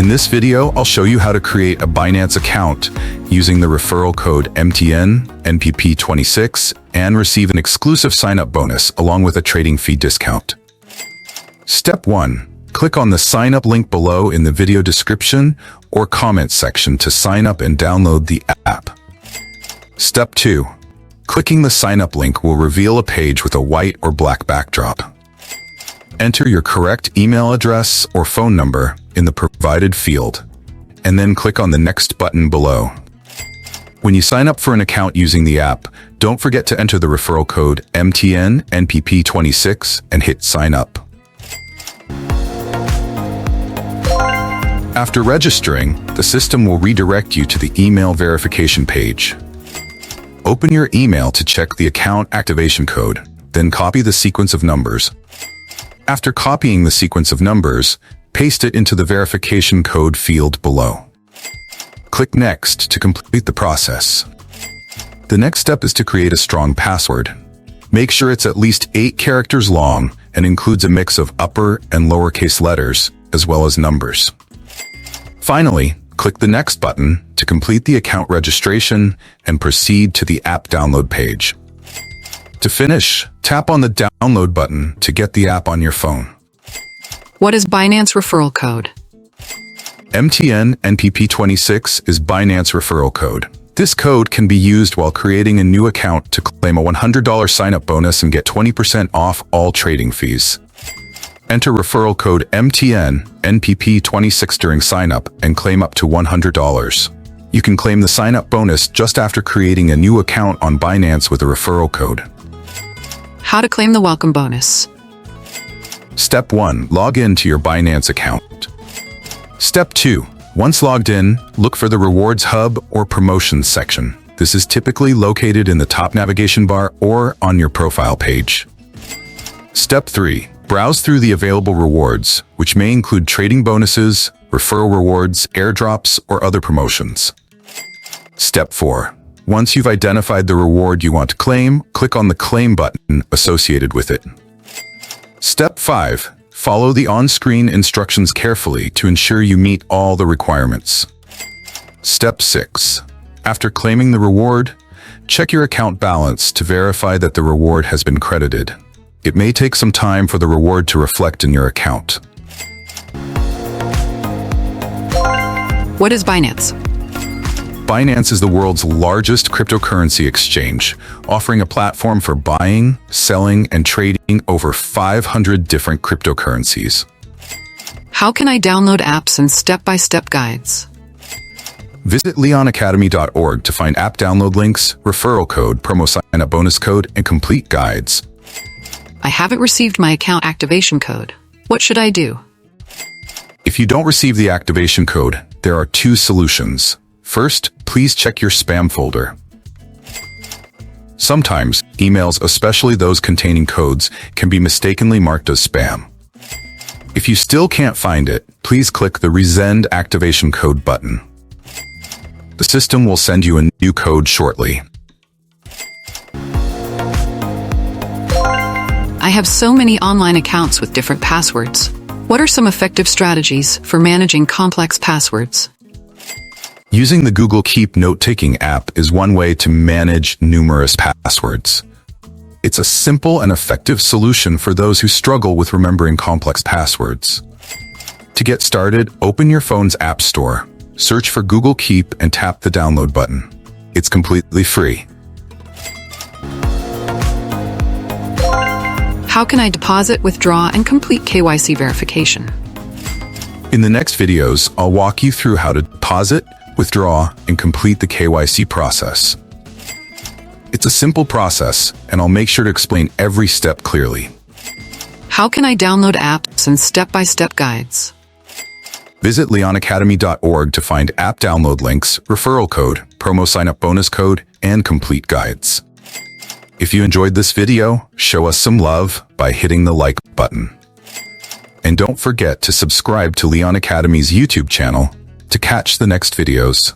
In this video, I'll show you how to create a Binance account using the referral code MTNNPP26 and receive an exclusive sign-up bonus along with a trading fee discount. Step 1. Click on the sign-up link below in the video description or comment section to sign up and download the app. Step 2. Clicking the sign-up link will reveal a page with a white or black backdrop. Enter your correct email address or phone number in the provided field, and then click on the Next button below. When you sign up for an account using the app, don't forget to enter the referral code MTNNPP26 and hit Sign Up. After registering, the system will redirect you to the email verification page. Open your email to check the account activation code, then copy the sequence of numbers. After copying the sequence of numbers, paste it into the verification code field below. Click Next to complete the process. The next step is to create a strong password. Make sure it's at least 8 characters long and includes a mix of upper and lowercase letters, as well as numbers. Finally, click the Next button to complete the account registration and proceed to the app download page. To finish, tap on the download button to get the app on your phone. What is Binance Referral Code? MTNNPP26 is Binance Referral Code. This code can be used while creating a new account to claim a $100 sign-up bonus and get 20% off all trading fees. Enter referral code MTNNPP26 during sign-up and claim up to $100. You can claim the sign-up bonus just after creating a new account on Binance with a referral code. How to claim the welcome bonus? Step 1. Log in to your Binance account. Step 2. Once logged in, look for the Rewards Hub or Promotions section. This is typically located in the top navigation bar or on your profile page. Step 3. Browse through the available rewards, which may include trading bonuses, referral rewards, airdrops, or other promotions. Step 4. Once you've identified the reward you want to claim, click on the Claim button associated with it. Step 5. Follow the on-screen instructions carefully to ensure you meet all the requirements. Step 6. After claiming the reward, check your account balance to verify that the reward has been credited. It may take some time for the reward to reflect in your account. What is Binance? Binance is the world's largest cryptocurrency exchange, offering a platform for buying, selling, and trading over 500 different cryptocurrencies. How can I download apps and step-by-step guides? Visit leonacademy.org to find app download links, referral code, promo sign-up bonus code, and complete guides. I haven't received my account activation code. What should I do? If you don't receive the activation code, there are 2 solutions. First, please check your spam folder. Sometimes, emails, especially those containing codes, can be mistakenly marked as spam. If you still can't find it, please click the Resend Activation Code button. The system will send you a new code shortly. I have so many online accounts with different passwords. What are some effective strategies for managing complex passwords? Using the Google Keep note-taking app is one way to manage numerous passwords. It's a simple and effective solution for those who struggle with remembering complex passwords. To get started, open your phone's App Store, search for Google Keep, and tap the download button. It's completely free. How can I deposit, withdraw, and complete KYC verification? In the next videos, I'll walk you through how to deposit, withdraw, and complete the KYC process. It's a simple process, and I'll make sure to explain every step clearly. How can I download apps and step-by-step guides? Visit leonacademy.org to find app download links, referral code, promo sign-up bonus code, and complete guides. If you enjoyed this video, show us some love by hitting the like button. And don't forget to subscribe to Leon Academy's YouTube channel to catch the next videos.